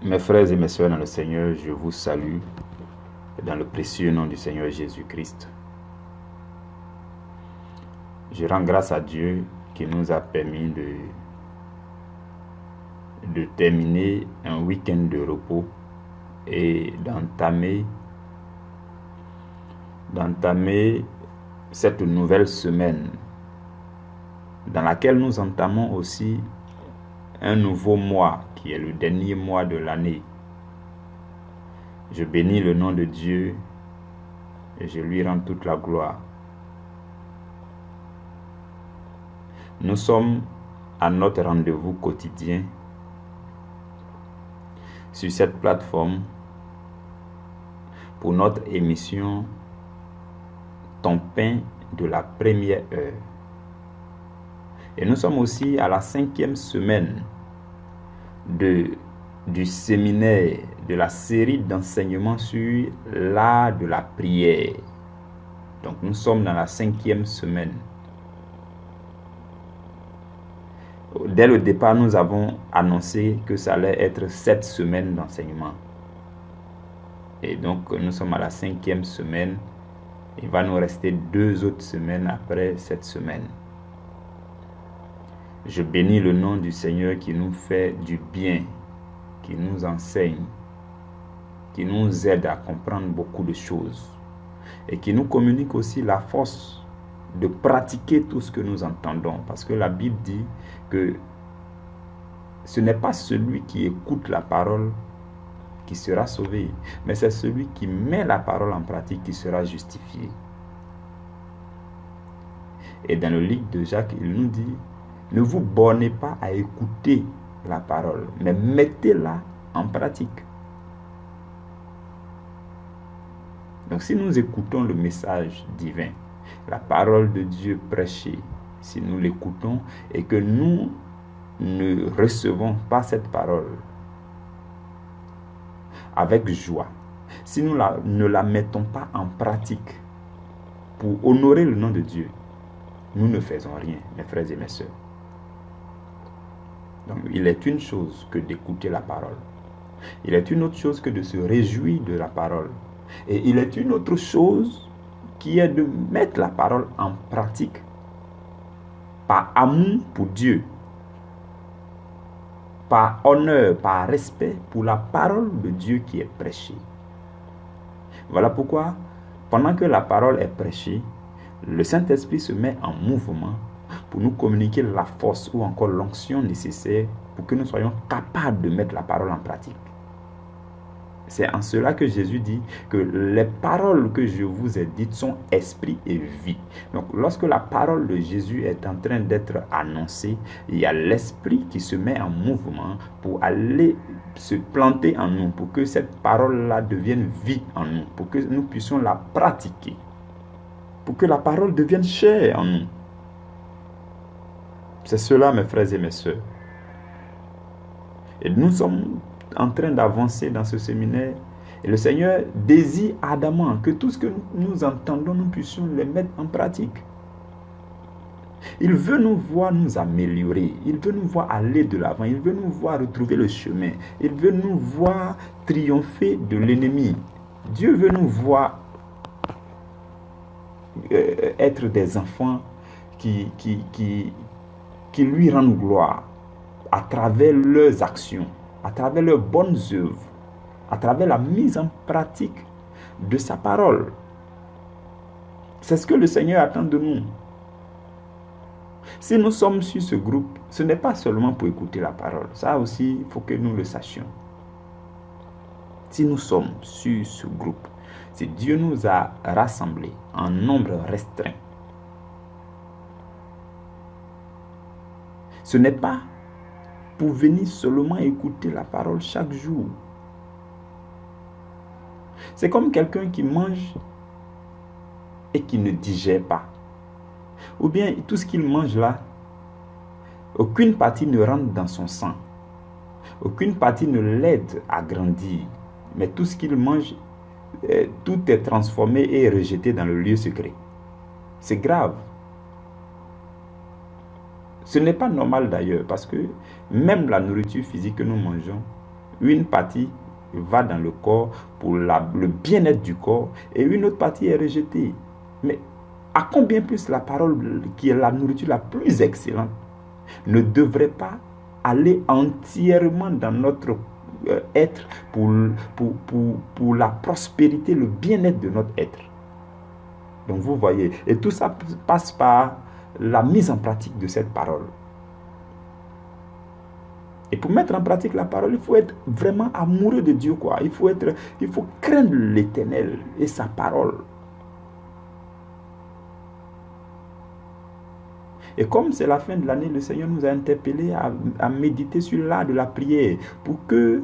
Mes frères et mes sœurs dans le Seigneur, je vous salue dans le précieux nom du Seigneur Jésus-Christ. Je rends grâce à Dieu qui nous a permis de terminer un week-end de repos et d'entamer cette nouvelle semaine dans laquelle nous entamons aussi un nouveau mois qui est le dernier mois de l'année. Je bénis le nom de Dieu et je lui rends toute la gloire. Nous sommes à notre rendez-vous quotidien sur cette plateforme pour notre émission Ton pain de la première heure. Et nous sommes aussi à la 5e semaine du séminaire, de la série d'enseignements sur l'art de la prière. Donc nous sommes dans la 5e semaine. Dès le départ, nous avons annoncé que ça allait être 7 semaines d'enseignement. Et donc nous sommes à la 5e semaine. Il va nous rester 2 autres semaines après cette semaine. Je bénis le nom du Seigneur qui nous fait du bien, qui nous enseigne, qui nous aide à comprendre beaucoup de choses et qui nous communique aussi la force de pratiquer tout ce que nous entendons. Parce que la Bible dit que ce n'est pas celui qui écoute la parole qui sera sauvé, mais c'est celui qui met la parole en pratique qui sera justifié. Et dans le livre de Jacques, il nous dit: ne vous bornez pas à écouter la parole, mais mettez-la en pratique. Donc si nous écoutons le message divin, la parole de Dieu prêchée, si nous l'écoutons et que nous ne recevons pas cette parole avec joie, si nous ne la mettons pas en pratique pour honorer le nom de Dieu, nous ne faisons rien, mes frères et mes sœurs. Donc, il est une chose que d'écouter la parole. Il est une autre chose que de se réjouir de la parole. Et il est une autre chose qui est de mettre la parole en pratique par amour pour Dieu, par honneur, par respect pour la parole de Dieu qui est prêchée. Voilà pourquoi, pendant que la parole est prêchée, le Saint-Esprit se met en mouvement pour nous communiquer la force ou encore l'onction nécessaire pour que nous soyons capables de mettre la parole en pratique. C'est en cela que Jésus dit que les paroles que je vous ai dites sont esprit et vie. Donc lorsque la parole de Jésus est en train d'être annoncée, il y a l'esprit qui se met en mouvement pour aller se planter en nous, pour que cette parole-là devienne vie en nous, pour que nous puissions la pratiquer, pour que la parole devienne chair en nous. C'est cela, mes frères et mes sœurs. Et nous sommes en train d'avancer dans ce séminaire. Et le Seigneur désire ardemment que tout ce que nous entendons, nous puissions les mettre en pratique. Il veut nous voir nous améliorer. Il veut nous voir aller de l'avant. Il veut nous voir retrouver le chemin. Il veut nous voir triompher de l'ennemi. Dieu veut nous voir être des enfants qui lui rendent gloire à travers leurs actions, à travers leurs bonnes œuvres, à travers la mise en pratique de sa parole. C'est ce que le Seigneur attend de nous. Si nous sommes sur ce groupe, ce n'est pas seulement pour écouter la parole. Ça aussi, il faut que nous le sachions. Si nous sommes sur ce groupe, si Dieu nous a rassemblés en nombre restreint, ce n'est pas pour venir seulement écouter la parole chaque jour. C'est comme quelqu'un qui mange et qui ne digère pas. Ou bien tout ce qu'il mange là, aucune partie ne rentre dans son sang. Aucune partie ne l'aide à grandir. Mais tout ce qu'il mange, tout est transformé et rejeté dans le lieu secret. C'est grave. Ce n'est pas normal d'ailleurs, parce que même la nourriture physique que nous mangeons Une partie va dans le corps pour le bien-être du corps et une autre partie est rejetée. Mais à combien plus la parole, qui est la nourriture la plus excellente, ne devrait pas aller entièrement dans notre être pour la prospérité, le bien-être de notre être. Donc vous voyez, et tout ça passe par la mise en pratique de cette parole. Et pour mettre en pratique la parole, il faut être vraiment amoureux de Dieu, quoi. Il faut craindre l'Éternel et sa parole. Et comme c'est la fin de l'année, le Seigneur nous a interpellés à méditer sur l'art de la prière pour que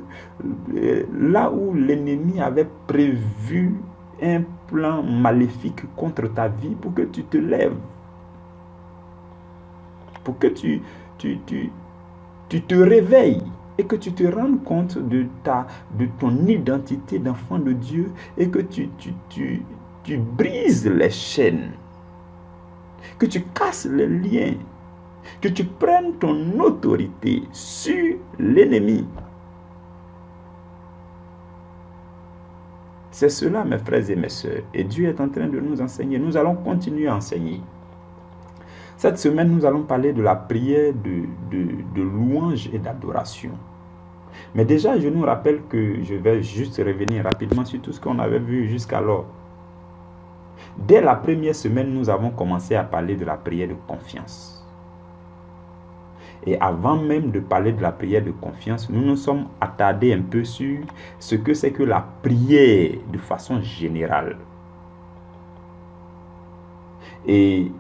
là où l'ennemi avait prévu un plan maléfique contre ta vie, pour que tu te lèves, pour que tu te réveilles et que tu te rendes compte de ton identité d'enfant de Dieu et que tu brises les chaînes, que tu casses les liens, que tu prennes ton autorité sur l'ennemi. C'est cela, mes frères et mes sœurs. Et Dieu est en train de nous enseigner. Nous allons continuer à enseigner. Cette semaine, nous allons parler de la prière de louange et d'adoration. Mais déjà, je nous rappelle que je vais juste revenir rapidement sur tout ce qu'on avait vu jusqu'alors. Dès la première semaine, nous avons commencé à parler de la prière de confiance. Et avant même de parler de la prière de confiance, nous nous sommes attardés un peu sur ce que c'est que la prière de façon générale. Et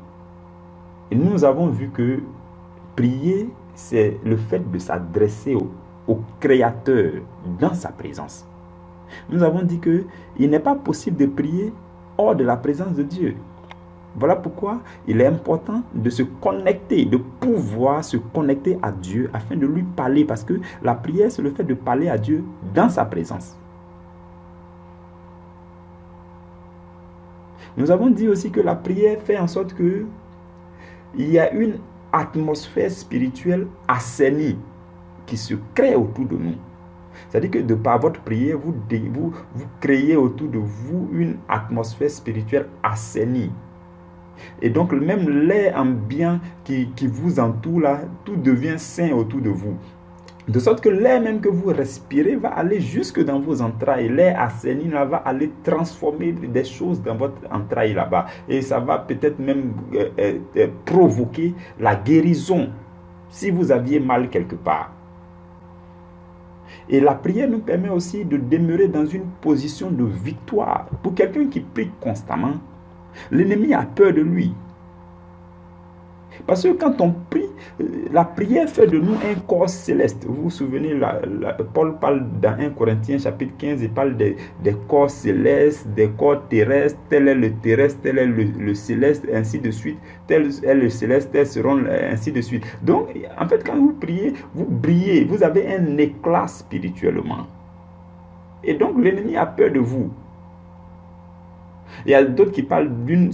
nous avons vu que prier, c'est le fait de s'adresser au Créateur dans sa présence. Nous avons dit qu'il n'est pas possible de prier hors de la présence de Dieu. Voilà pourquoi il est important de se connecter, de pouvoir se connecter à Dieu afin de lui parler, parce que la prière, c'est le fait de parler à Dieu dans sa présence. Nous avons dit aussi que la prière fait en sorte que il y a une atmosphère spirituelle assainie qui se crée autour de nous. C'est-à-dire que de par votre prière, vous créez autour de vous une atmosphère spirituelle assainie. Et donc, même l'air ambiant qui vous entoure, là, tout devient sain autour de vous. De sorte que l'air même que vous respirez va aller jusque dans vos entrailles. L'air assaini là, va aller transformer des choses dans votre entraille là-bas. Et ça va peut-être même provoquer la guérison si vous aviez mal quelque part. Et la prière nous permet aussi de demeurer dans une position de victoire. Pour quelqu'un qui prie constamment, l'ennemi a peur de lui. Parce que quand on prie, la prière fait de nous un corps céleste. Vous vous souvenez, Paul parle dans 1 Corinthiens chapitre 15, il parle des corps célestes, des corps terrestres, tel est le terrestre, tel est le céleste, ainsi de suite, tel est le céleste, tel seront, ainsi de suite. Donc, en fait, quand vous priez, vous brillez, vous avez un éclat spirituellement. Et donc, l'ennemi a peur de vous. Il y a d'autres qui parlent d'une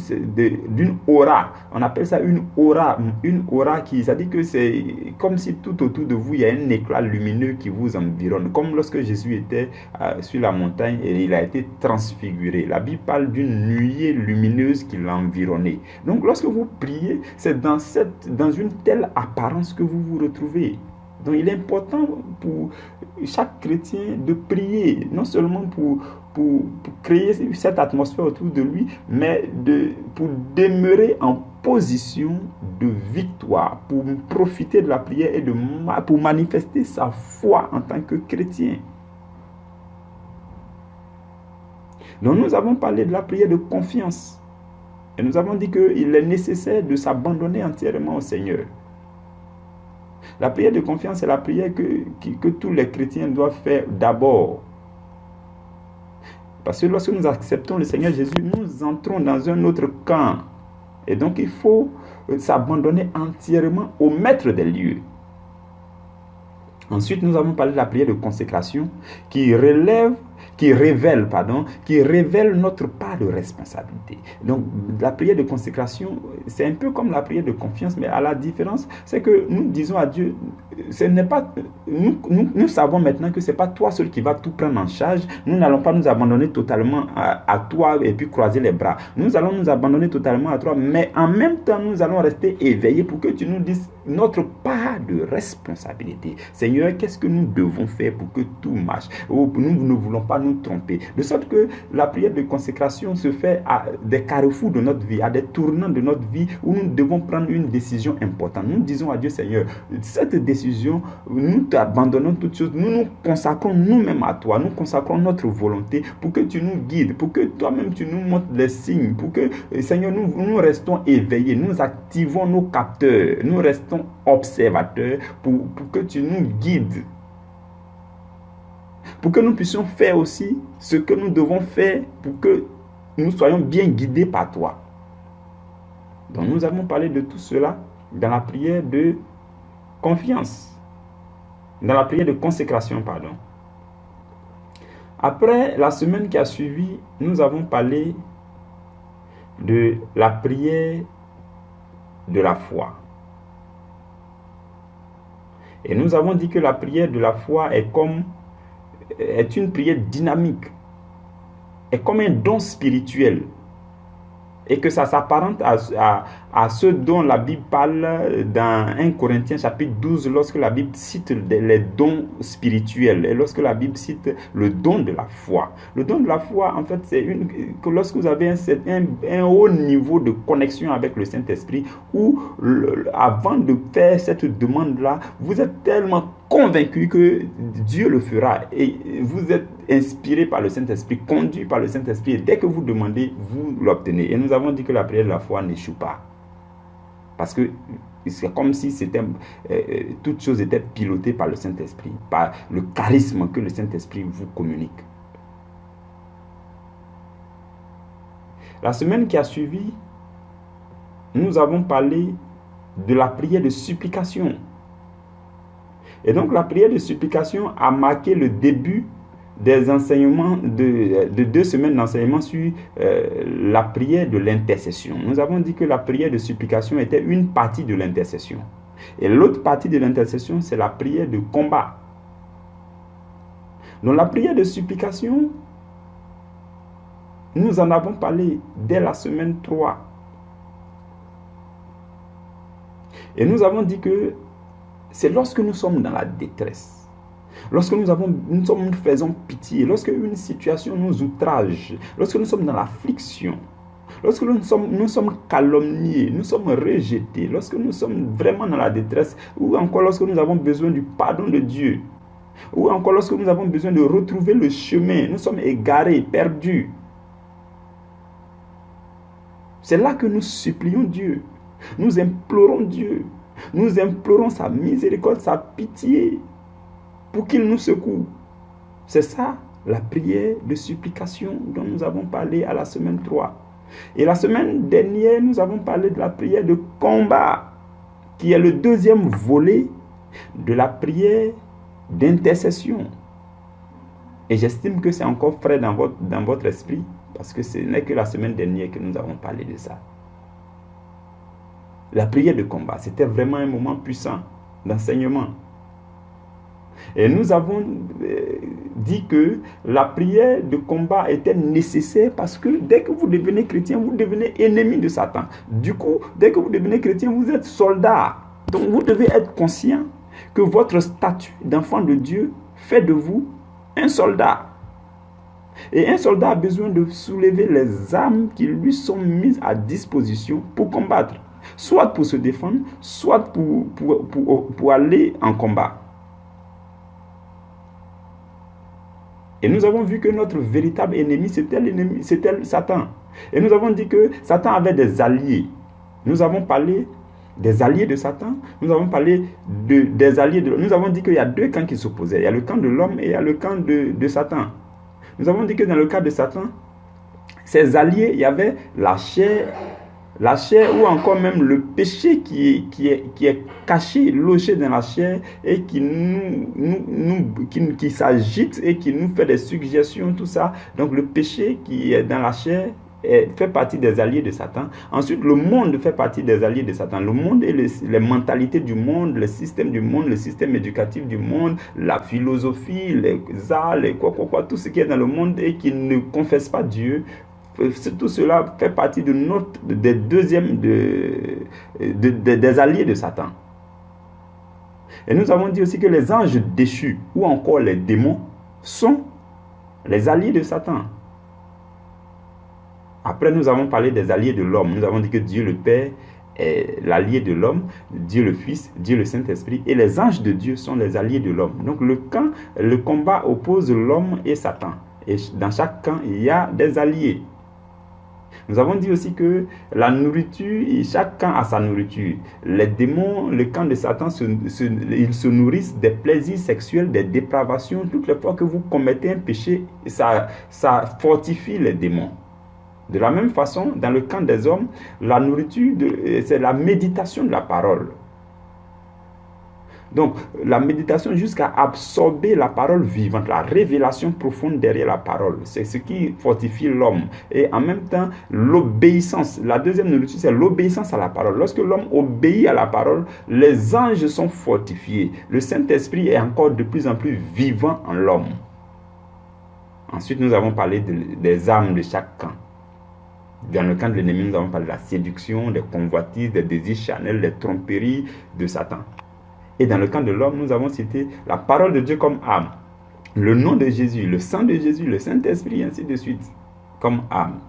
aura. On appelle ça une aura. Une aura qui, ça dit que c'est comme si tout autour de vous, il y a un éclat lumineux qui vous environne. Comme lorsque Jésus était sur la montagne et il a été transfiguré. La Bible parle d'une nuée lumineuse qui l'environnait. Donc lorsque vous priez, c'est dans une telle apparence que vous vous retrouvez. Donc il est important pour chaque chrétien de prier, non seulement pour créer cette atmosphère autour de lui, mais pour demeurer en position de victoire, pour profiter de la prière et pour manifester sa foi en tant que chrétien. Donc nous avons parlé de la prière de confiance. Et nous avons dit qu'il est nécessaire de s'abandonner entièrement au Seigneur. La prière de confiance, c'est la prière que tous les chrétiens doivent faire d'abord. Parce que lorsque nous acceptons le Seigneur Jésus, nous entrons dans un autre camp. Et donc il faut s'abandonner entièrement au maître des lieux. Ensuite, nous avons parlé de la prière de consécration qui relève qui révèle notre part de responsabilité. Donc, la prière de consécration, c'est un peu comme la prière de confiance, mais à la différence, c'est que nous disons à Dieu, ce n'est pas, nous savons maintenant que ce n'est pas toi seul qui va tout prendre en charge. Nous n'allons pas nous abandonner totalement à toi et puis croiser les bras. Nous allons nous abandonner totalement à toi, mais en même temps, nous allons rester éveillés pour que tu nous dises notre part de responsabilité. Seigneur, qu'est-ce que nous devons faire pour que tout marche? Nous ne voulons pas nous tromper. De sorte que la prière de consécration se fait à des carrefours de notre vie, à des tournants de notre vie où nous devons prendre une décision importante. Nous disons à Dieu, Seigneur, cette décision, nous t'abandonnons toutes choses, nous nous consacrons nous-mêmes à toi, nous consacrons notre volonté pour que tu nous guides, pour que toi-même tu nous montres les signes, pour que, Seigneur, nous restons éveillés, nous activons nos capteurs, nous restons observateurs pour que tu nous guides, pour que nous puissions faire aussi ce que nous devons faire pour que nous soyons bien guidés par toi. Donc nous avons parlé de tout cela dans la prière de confiance, dans la prière de consécration, pardon. Après la semaine qui a suivi, nous avons parlé de la prière de la foi. Et nous avons dit que la prière de la foi est une prière dynamique, est comme un don spirituel, et que ça s'apparente à ce dont la Bible parle dans 1 Corinthiens chapitre 12, lorsque la Bible cite les dons spirituels, et lorsque la Bible cite le don de la foi. Le don de la foi, en fait, c'est que lorsque vous avez un haut niveau de connexion avec le Saint-Esprit, où avant de faire cette demande-là, vous êtes tellement convaincu que Dieu le fera, et vous êtes inspiré par le Saint-Esprit, conduit par le Saint-Esprit, et dès que vous demandez, vous l'obtenez. Et nous avons dit que la prière de la foi n'échoue pas. Parce que c'est comme si toute chose était pilotée par le Saint-Esprit, par le charisme que le Saint-Esprit vous communique. La semaine qui a suivi, nous avons parlé de la prière de supplication. Et donc la prière de supplication a marqué le début des enseignements de 2 semaines d'enseignement sur la prière de l'intercession. Nous avons dit que la prière de supplication était une partie de l'intercession. Et l'autre partie de l'intercession, c'est la prière de combat. Dans la prière de supplication, nous en avons parlé dès la semaine 3. Et nous avons dit que c'est lorsque nous sommes dans la détresse, lorsque nous faisons pitié, lorsque une situation nous outrage, lorsque nous sommes dans l'affliction, lorsque nous sommes calomniés, nous sommes rejetés, lorsque nous sommes vraiment dans la détresse, ou encore lorsque nous avons besoin du pardon de Dieu, ou encore lorsque nous avons besoin de retrouver le chemin, nous sommes égarés, perdus. C'est là que nous supplions Dieu, nous implorons Dieu, nous implorons sa miséricorde, sa pitié, pour qu'il nous secoue. C'est ça, la prière de supplication dont nous avons parlé à la semaine 3. Et la semaine dernière, nous avons parlé de la prière de combat, qui est le deuxième volet de la prière d'intercession. Et j'estime que c'est encore frais dans votre esprit, parce que ce n'est que la semaine dernière que nous avons parlé de ça. La prière de combat, c'était vraiment un moment puissant d'enseignement. Et nous avons dit que la prière de combat était nécessaire parce que dès que vous devenez chrétien, vous devenez ennemi de Satan. Du coup, dès que vous devenez chrétien, vous êtes soldat. Donc vous devez être conscient que votre statut d'enfant de Dieu fait de vous un soldat. Et un soldat a besoin de soulever les armes qui lui sont mises à disposition pour combattre. Soit pour se défendre, soit pour aller en combat. Et nous avons vu que notre véritable ennemi, c'était Satan. Et nous avons dit que Satan avait des alliés. Nous avons parlé des alliés de Satan. Nous avons parlé des alliés de l'homme. Nous avons dit qu'il y a 2 camps qui s'opposaient. Il y a le camp de l'homme et il y a le camp de Satan. Nous avons dit que dans le cas de Satan, ses alliés, il y avait la chair la chair ou encore même le péché qui est caché, logé dans la chair et qui qui s'agite et qui nous fait des suggestions, tout ça. Donc le péché qui est dans la chair fait partie des alliés de Satan. Ensuite, le monde fait partie des alliés de Satan. Le monde et les mentalités du monde, le système du monde, le système éducatif du monde, la philosophie, les arts, tout ce qui est dans le monde et qui ne confesse pas Dieu. Tout cela fait partie des alliés de Satan. Et nous avons dit aussi que les anges déchus ou encore les démons sont les alliés de Satan. Après, nous avons parlé des alliés de l'homme. Nous avons dit que Dieu le Père est l'allié de l'homme, Dieu le Fils, Dieu le Saint-Esprit, et les anges de Dieu sont les alliés de l'homme. Donc le combat oppose l'homme et Satan. Et dans chaque camp, il y a des alliés. Nous avons dit aussi que la nourriture, chaque camp a sa nourriture. Les démons, le camp de Satan, ils se nourrissent des plaisirs sexuels, des dépravations. Toutes les fois que vous commettez un péché, ça fortifie les démons. De la même façon, dans le camp des hommes, la nourriture, c'est la méditation de la parole. Donc, la méditation jusqu'à absorber la parole vivante, la révélation profonde derrière la parole. C'est ce qui fortifie l'homme. Et en même temps, l'obéissance. La deuxième nourriture, c'est l'obéissance à la parole. Lorsque l'homme obéit à la parole, les anges sont fortifiés. Le Saint-Esprit est encore de plus en plus vivant en l'homme. Ensuite, nous avons parlé des armes de chaque camp. Dans le camp de l'ennemi, nous avons parlé de la séduction, des convoitises, des désirs charnels, des tromperies de Satan. Et dans le camp de l'homme, nous avons cité la parole de Dieu comme arme, le nom de Jésus, le sang de Jésus, le Saint-Esprit, ainsi de suite, comme arme.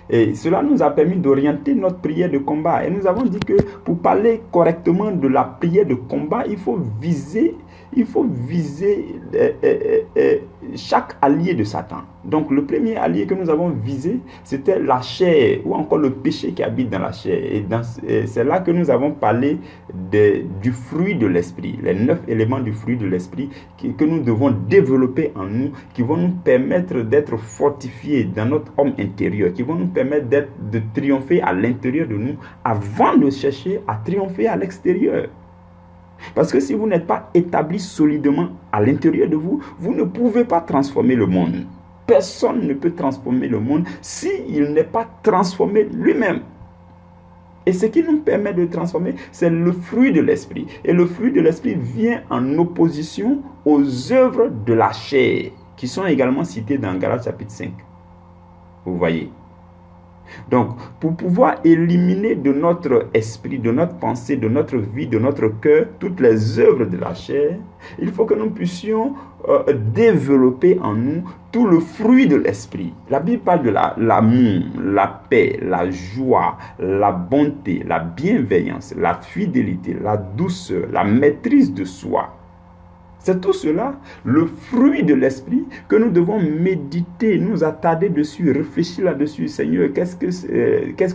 Et cela nous a permis d'orienter notre prière de combat. Et nous avons dit que pour parler correctement de la prière de combat, il faut viser chaque allié de Satan. Donc le premier allié que nous avons visé, c'était la chair ou encore le péché qui habite dans la chair. Et c'est là que nous avons parlé du fruit de l'esprit, les 9 éléments du fruit de l'esprit que nous devons développer en nous, qui vont nous permettre d'être fortifiés dans notre homme intérieur, qui vont nous permettre de triompher à l'intérieur de nous avant de chercher à triompher à l'extérieur. Parce que si vous n'êtes pas établi solidement à l'intérieur de vous, vous ne pouvez pas transformer le monde. Personne ne peut transformer le monde s'il n'est pas transformé lui-même. Et ce qui nous permet de transformer, c'est le fruit de l'esprit. Et le fruit de l'esprit vient en opposition aux œuvres de la chair, qui sont également citées dans Galates chapitre 5. Vous voyez. Donc, pour pouvoir éliminer de notre esprit, de notre pensée, de notre vie, de notre cœur, toutes les œuvres de la chair, il faut que nous puissions développer en nous tout le fruit de l'esprit. La Bible parle de l'amour, la paix, la joie, la bonté, la bienveillance, la fidélité, la douceur, la maîtrise de soi. C'est tout cela, le fruit de l'esprit, que nous devons méditer, nous attarder dessus, réfléchir là-dessus. Seigneur, qu'est-ce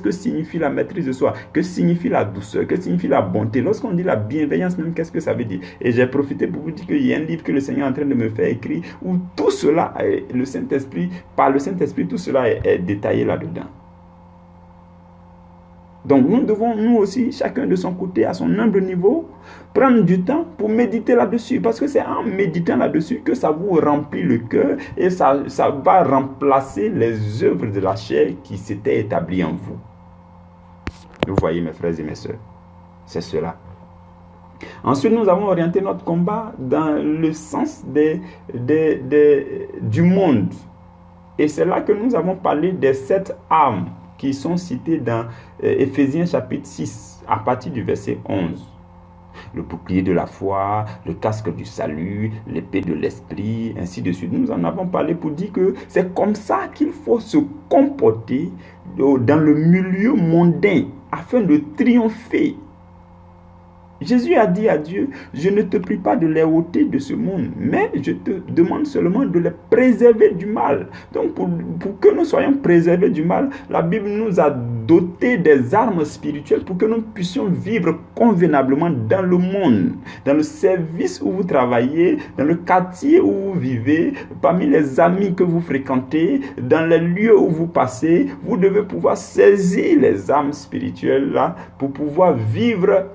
que signifie la maîtrise de soi? Que signifie la douceur? Que signifie la bonté? Lorsqu'on dit la bienveillance, même, qu'est-ce que ça veut dire? Et j'ai profité pour vous dire qu'il y a un livre que le Seigneur est en train de me faire écrire, où tout cela, par le Saint-Esprit, tout cela est détaillé là-dedans. Donc nous devons, nous aussi, chacun de son côté, à son humble niveau, prendre du temps pour méditer là-dessus. Parce que c'est en méditant là-dessus que ça vous remplit le cœur et ça va remplacer les œuvres de la chair qui s'étaient établies en vous. Vous voyez, mes frères et mes sœurs, c'est cela. Ensuite, nous avons orienté notre combat dans le sens du monde. Et c'est là que nous avons parlé des 7 armes qui sont cités dans Éphésiens chapitre 6, à partir du verset 11. Le bouclier de la foi, le casque du salut, l'épée de l'esprit, ainsi de suite. Nous en avons parlé pour dire que c'est comme ça qu'il faut se comporter dans le milieu mondain, afin de triompher. Jésus a dit à Dieu, je ne te prie pas de les ôter de ce monde, mais je te demande seulement de les préserver du mal. Donc pour que nous soyons préservés du mal, la Bible nous a doter des armes spirituelles pour que nous puissions vivre convenablement dans le monde, dans le service où vous travaillez, dans le quartier où vous vivez, parmi les amis que vous fréquentez, dans les lieux où vous passez. Vous devez pouvoir saisir les armes spirituelles là pour pouvoir vivre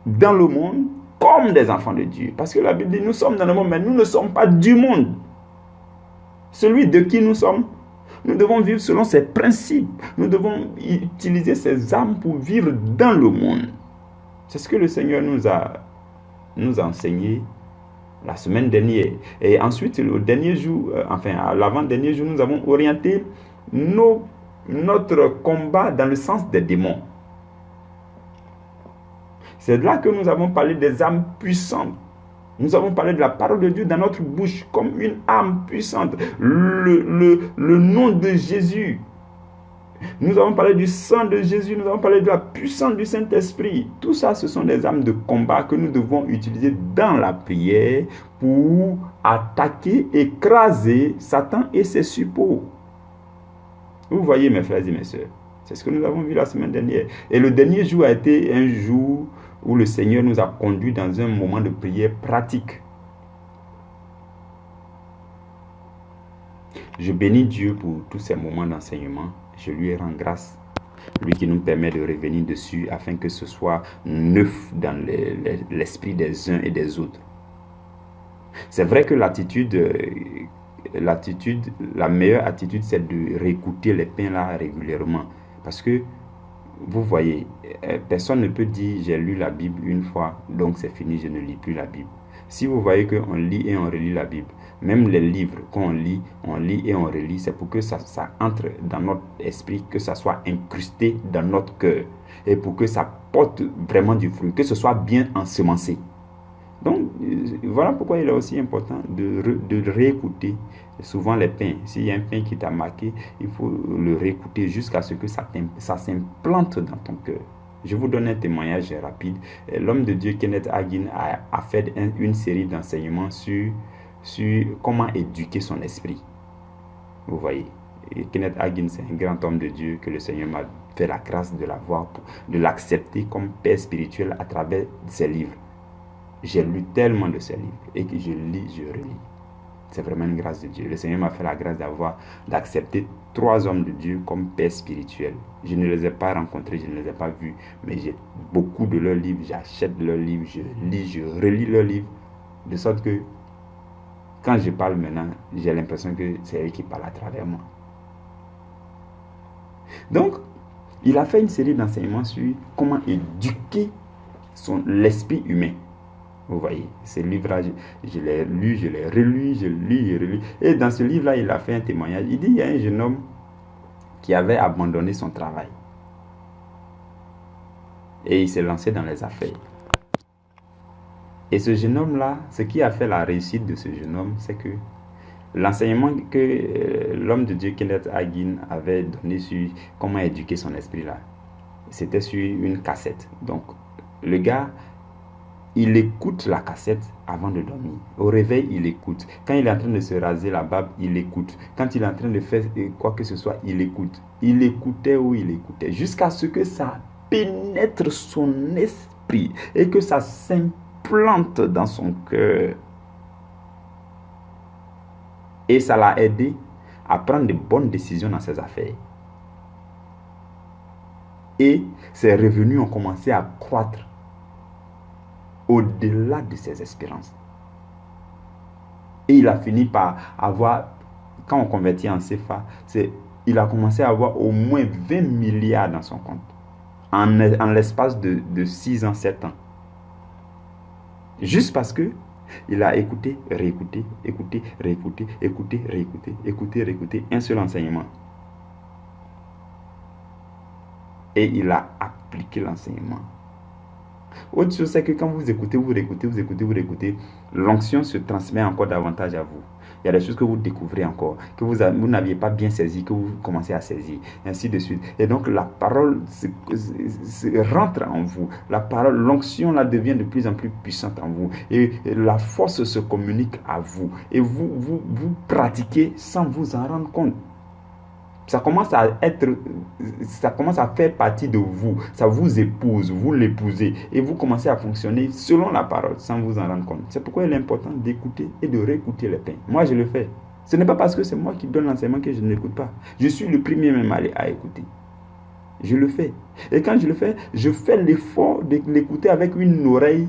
dans le monde comme des enfants de Dieu. Parce que la Bible dit, nous sommes dans le monde, mais nous ne sommes pas du monde. Celui de qui nous sommes, nous devons vivre selon ses principes. Nous devons utiliser ces armes pour vivre dans le monde. C'est ce que le Seigneur nous a enseigné la semaine dernière. Et ensuite, le dernier jour, à l'avant-dernier jour, nous avons orienté notre combat dans le sens des démons. C'est là que nous avons parlé des armes puissantes. Nous avons parlé de la parole de Dieu dans notre bouche comme une arme puissante. Le nom de Jésus. Nous avons parlé du sang de Jésus. Nous avons parlé de la puissance du Saint-Esprit. Tout ça, ce sont des armes de combat que nous devons utiliser dans la prière pour attaquer, écraser Satan et ses suppôts. Vous voyez, mes frères et mes sœurs, c'est ce que nous avons vu la semaine dernière. Et le dernier jour a été un jour où le Seigneur nous a conduits dans un moment de prière pratique. Je bénis Dieu pour tous ces moments d'enseignement. Je lui rends grâce. Lui qui nous permet de revenir dessus afin que ce soit neuf dans l'esprit des uns et des autres. C'est vrai que la meilleure attitude, c'est de réécouter les pains là régulièrement. Parce que, vous voyez, personne ne peut dire j'ai lu la Bible une fois, donc c'est fini, je ne lis plus la Bible. Si vous voyez qu'on lit et on relit la Bible, même les livres qu'on lit et on relit, c'est pour que ça entre dans notre esprit, que ça soit incrusté dans notre cœur et pour que ça porte vraiment du fruit, que ce soit bien ensemencé. Donc, voilà pourquoi il est aussi important de réécouter souvent les pains. S'il y a un pain qui t'a marqué, il faut le réécouter jusqu'à ce que ça s'implante dans ton cœur. Je vous donne un témoignage rapide. L'homme de Dieu, Kenneth Hagin, a fait une série d'enseignements sur comment éduquer son esprit. Vous voyez, et Kenneth Hagin, c'est un grand homme de Dieu que le Seigneur m'a fait la grâce de l'avoir, de l'accepter comme père spirituel à travers ses livres. J'ai lu tellement de ces livres et que je lis, je relis. C'est vraiment une grâce de Dieu. Le Seigneur m'a fait la grâce d'accepter 3 hommes de Dieu comme pères spirituels. Je ne les ai pas rencontrés, je ne les ai pas vus, mais j'ai beaucoup de leurs livres, j'achète leurs livres, je lis, je relis leurs livres, de sorte que quand je parle maintenant, j'ai l'impression que c'est eux qui parlent à travers moi. Donc, il a fait une série d'enseignements sur comment éduquer l'esprit humain. Vous voyez, ces livres-là, je les lu, je les relus, je lis, je relis. Et dans ce livre-là, il a fait un témoignage. Il dit, il y a un jeune homme qui avait abandonné son travail. Et il s'est lancé dans les affaires. Et ce jeune homme-là, ce qui a fait la réussite de ce jeune homme, c'est que l'enseignement que l'homme de Dieu, Kenneth Hagin, avait donné sur comment éduquer son esprit-là, c'était sur une cassette. Donc, le gars, il écoute la cassette avant de dormir. Au réveil, il écoute. Quand il est en train de se raser la barbe, il écoute. Quand il est en train de faire quoi que ce soit, il écoute. Il écoutait ou il écoutait. Jusqu'à ce que ça pénètre son esprit et que ça s'implante dans son cœur. Et ça l'a aidé à prendre de bonnes décisions dans ses affaires. Et ses revenus ont commencé à croître au-delà de ses espérances. Et il a fini par avoir, quand on convertit en CFA, il a commencé à avoir au moins 20 milliards dans son compte, en l'espace de 6 ans, 7 ans. Juste parce que il a écouté, réécouté, écouté, réécouté, écouté, réécouté, écouté, réécouté, un seul enseignement. Et il a appliqué l'enseignement. Autre chose, c'est que quand vous écoutez, vous réécoutez, l'onction se transmet encore davantage à vous. Il y a des choses que vous découvrez encore, que vous n'aviez pas bien saisi, que vous commencez à saisir, et ainsi de suite. Et donc la parole rentre en vous. La parole, l'onction là devient de plus en plus puissante en vous. Et la force se communique à vous. Et vous pratiquez sans vous en rendre compte. Ça commence à faire partie de vous. Ça vous épouse, vous l'épousez. Et vous commencez à fonctionner selon la parole, sans vous en rendre compte. C'est pourquoi il est important d'écouter et de réécouter les pains. Moi, je le fais. Ce n'est pas parce que c'est moi qui donne l'enseignement que je ne l'écoute pas. Je suis le premier même à écouter. Je le fais. Et quand je fais l'effort de l'écouter avec une oreille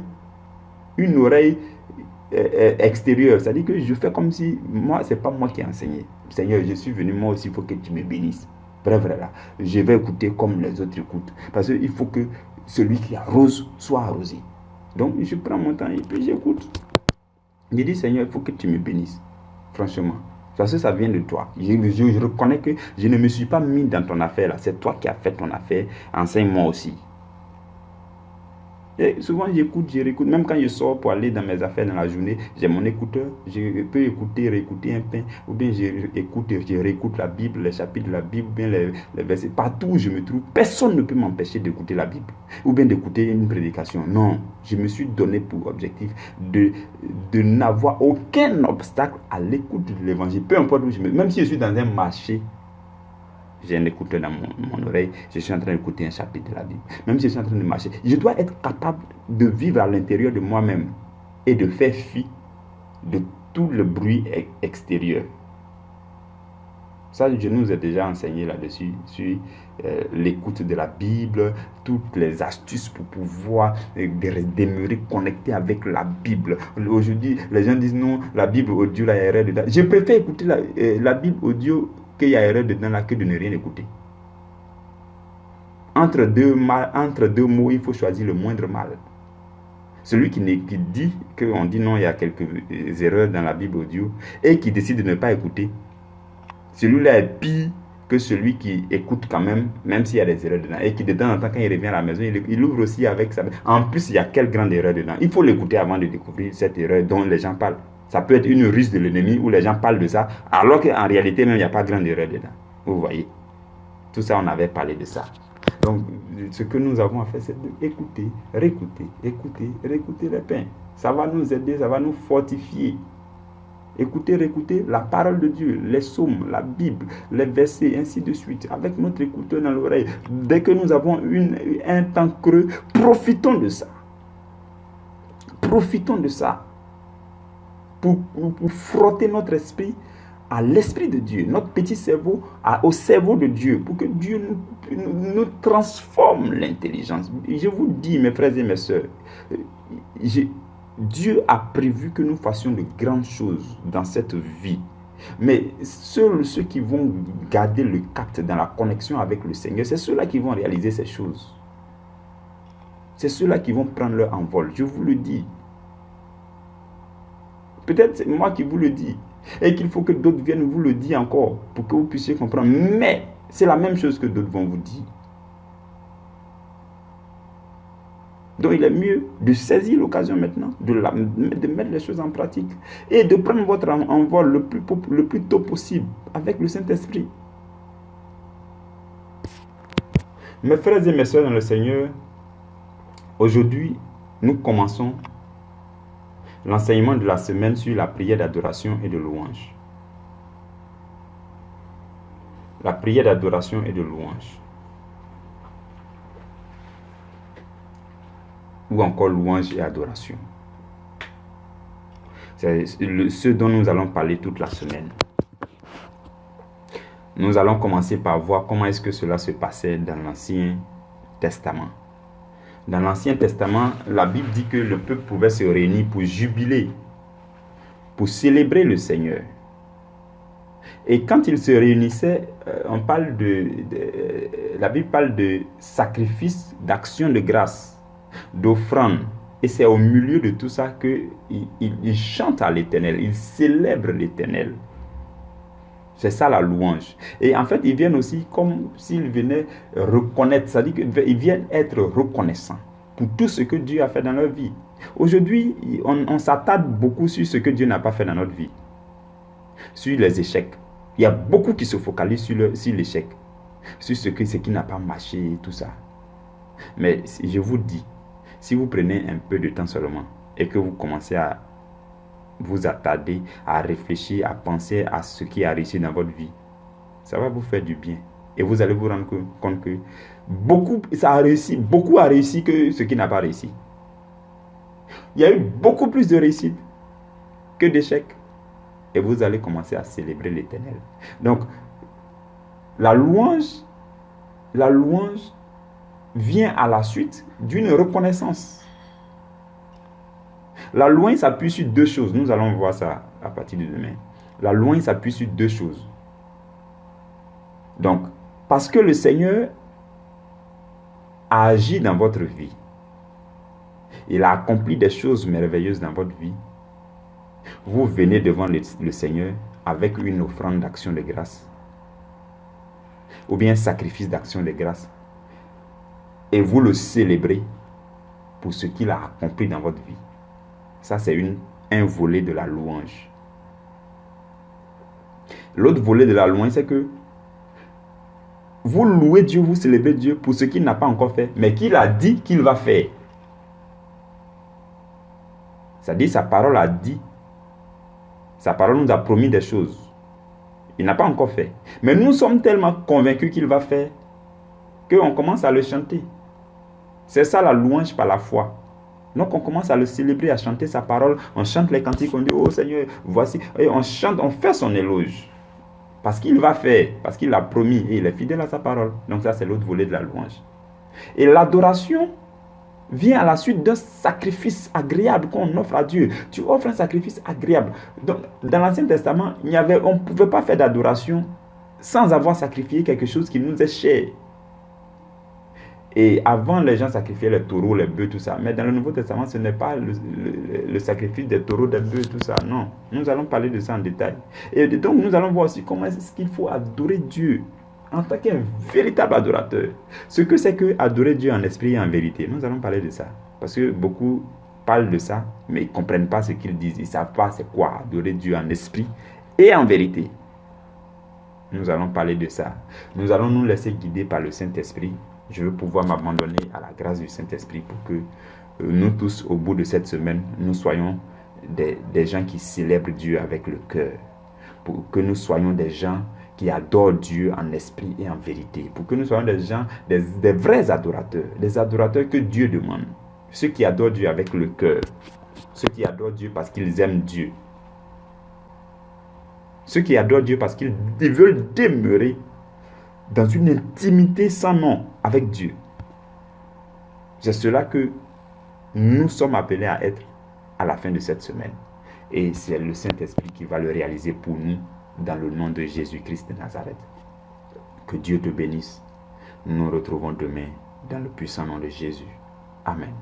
extérieure. C'est-à-dire que je fais comme si, moi, c'est pas moi qui ai enseigné. Seigneur, je suis venu, moi aussi, il faut que tu me bénisses. Bref, là, je vais écouter comme les autres écoutent. Parce qu'il faut que celui qui arrose soit arrosé. Donc, je prends mon temps et puis j'écoute. Je dis, Seigneur, il faut que tu me bénisses. Franchement. Parce que ça vient de toi. Je reconnais que je ne me suis pas mis dans ton affaire là. C'est toi qui as fait ton affaire. Enseigne-moi aussi. Et souvent j'écoute, je réécoute. Même quand je sors pour aller dans mes affaires dans la journée, j'ai mon écouteur. Je peux écouter, réécouter un pain. Ou bien je réécoute la Bible, les chapitres de la Bible, ou bien les versets. Partout où je me trouve, personne ne peut m'empêcher d'écouter la Bible. Ou bien d'écouter une prédication. Non, je me suis donné pour objectif de n'avoir aucun obstacle à l'écoute de l'évangile. Peu importe où je me trouve. Même si je suis dans un marché, j'ai un écouteur dans mon oreille, je suis en train d'écouter un chapitre de la Bible. Même si je suis en train de marcher, je dois être capable de vivre à l'intérieur de moi-même et de faire fi de tout le bruit extérieur. Ça, je nous ai déjà enseigné là-dessus, sur l'écoute de la Bible, toutes les astuces pour pouvoir demeurer connecté avec la Bible. Aujourd'hui, les gens disent non, la Bible audio, là, il y a erreur dedans. Je préfère écouter la Bible audio qu'il y a erreur dedans là que de ne rien écouter. Entre deux mots, il faut choisir le moindre mal. Celui qui dit qu'on dit non, il y a quelques erreurs dans la Bible audio et qui décide de ne pas écouter, celui-là est pire que celui qui écoute quand même s'il y a des erreurs dedans. Et qui de temps en temps, quand il revient à la maison, il ouvre aussi avec ça. En plus, il y a quelle grande erreur dedans. Il faut l'écouter avant de découvrir cette erreur dont les gens parlent. Ça peut être une ruse de l'ennemi où les gens parlent de ça, alors qu'en réalité, même, il n'y a pas grande erreur dedans. Vous voyez. Tout ça, on avait parlé de ça. Donc, ce que nous avons à faire, c'est d'écouter, réécouter, écouter, réécouter les pains. Ça va nous aider, ça va nous fortifier. Écouter, réécouter la parole de Dieu, les psaumes, la Bible, les versets, ainsi de suite, avec notre écouteur dans l'oreille. Dès que nous avons un temps creux, profitons de ça. Profitons de ça. Pour frotter notre esprit à l'esprit de Dieu, notre petit cerveau au cerveau de Dieu, pour que Dieu nous transforme l'intelligence. Je vous dis, mes frères et mes sœurs, Dieu a prévu que nous fassions de grandes choses dans cette vie. Mais seuls ceux qui vont garder le cap dans la connexion avec le Seigneur, c'est ceux-là qui vont réaliser ces choses. C'est ceux-là qui vont prendre leur envol. Je vous le dis. Peut-être c'est moi qui vous le dis. Et qu'il faut que d'autres viennent vous le dire encore pour que vous puissiez comprendre. Mais c'est la même chose que d'autres vont vous dire. Donc il est mieux de saisir l'occasion maintenant, de mettre les choses en pratique et de prendre votre envol le plus tôt possible avec le Saint-Esprit. Mes frères et mes sœurs dans le Seigneur, aujourd'hui, nous commençons l'enseignement de la semaine sur la prière d'adoration et de louange. La prière d'adoration et de louange. Ou encore louange et adoration. C'est ce dont nous allons parler toute la semaine. Nous allons commencer par voir comment est-ce que cela se passait dans l'Ancien Testament. Dans l'Ancien Testament, la Bible dit que le peuple pouvait se réunir pour jubiler, pour célébrer le Seigneur. Et quand ils se réunissaient, la Bible parle de sacrifice, d'action de grâce, d'offrande. Et c'est au milieu de tout ça qu'ils chantent à l'Éternel, ils célèbrent l'Éternel. C'est ça la louange. Et en fait, ils viennent aussi comme s'ils venaient reconnaître, c'est-à-dire qu'ils viennent être reconnaissants pour tout ce que Dieu a fait dans leur vie. Aujourd'hui, on s'attarde beaucoup sur ce que Dieu n'a pas fait dans notre vie, sur les échecs. Il y a beaucoup qui se focalisent sur l'échec, sur ce qui n'a pas marché et tout ça. Mais je vous dis, si vous prenez un peu de temps seulement et que vous commencez à vous attarder, à réfléchir, à penser à ce qui a réussi dans votre vie, Ça va vous faire du bien. Et vous allez vous rendre compte que beaucoup a réussi que ce qui n'a pas réussi. Il y a eu beaucoup plus de réussite que d'échecs. Et vous allez commencer à célébrer l'Éternel. Donc, la louange vient à la suite d'une reconnaissance. La louange s'appuie sur deux choses. Nous allons voir ça à partir de demain. La louange s'appuie sur deux choses. Donc, parce que le Seigneur a agi dans votre vie, il a accompli des choses merveilleuses dans votre vie, vous venez devant le Seigneur avec une offrande d'action de grâce, ou bien un sacrifice d'action de grâce, et vous le célébrez pour ce qu'il a accompli dans votre vie. Ça, c'est un volet de la louange. L'autre volet de la louange, c'est que vous louez Dieu, vous célébrez Dieu pour ce qu'il n'a pas encore fait, mais qu'il a dit qu'il va faire. C'est-à-dire, sa parole a dit. Sa parole nous a promis des choses. Il n'a pas encore fait. Mais nous sommes tellement convaincus qu'il va faire qu'on commence à le chanter. C'est ça la louange par la foi. Donc on commence à le célébrer, à chanter sa parole. On chante les cantiques, on dit, oh Seigneur, voici. Et on chante, on fait son éloge. Parce qu'il va faire, parce qu'il a promis et il est fidèle à sa parole. Donc ça, c'est l'autre volet de la louange. Et l'adoration vient à la suite d'un sacrifice agréable qu'on offre à Dieu. Tu offres un sacrifice agréable. Donc, dans l'Ancien Testament, on ne pouvait pas faire d'adoration sans avoir sacrifié quelque chose qui nous est cher. Et avant, les gens sacrifiaient les taureaux, les bœufs, tout ça. Mais dans le Nouveau Testament, ce n'est pas le sacrifice des taureaux, des bœufs, tout ça. Non, nous allons parler de ça en détail. Et donc, nous allons voir aussi comment est-ce qu'il faut adorer Dieu en tant qu'un véritable adorateur. Ce que c'est que adorer Dieu en esprit et en vérité. Nous allons parler de ça. Parce que beaucoup parlent de ça, mais ils ne comprennent pas ce qu'ils disent. Ils ne savent pas c'est quoi adorer Dieu en esprit et en vérité. Nous allons parler de ça. Nous allons nous laisser guider par le Saint-Esprit. Je veux pouvoir m'abandonner à la grâce du Saint-Esprit pour que nous tous, au bout de cette semaine, nous soyons des gens qui célèbrent Dieu avec le cœur. Pour que nous soyons des gens qui adorent Dieu en esprit et en vérité. Pour que nous soyons des gens, des vrais adorateurs. Des adorateurs que Dieu demande. Ceux qui adorent Dieu avec le cœur. Ceux qui adorent Dieu parce qu'ils aiment Dieu. Ceux qui adorent Dieu parce qu'ils veulent demeurer dans une intimité sans nom avec Dieu. C'est cela que nous sommes appelés à être à la fin de cette semaine. Et c'est le Saint-Esprit qui va le réaliser pour nous dans le nom de Jésus-Christ de Nazareth. Que Dieu te bénisse. Nous nous retrouvons demain dans le puissant nom de Jésus. Amen.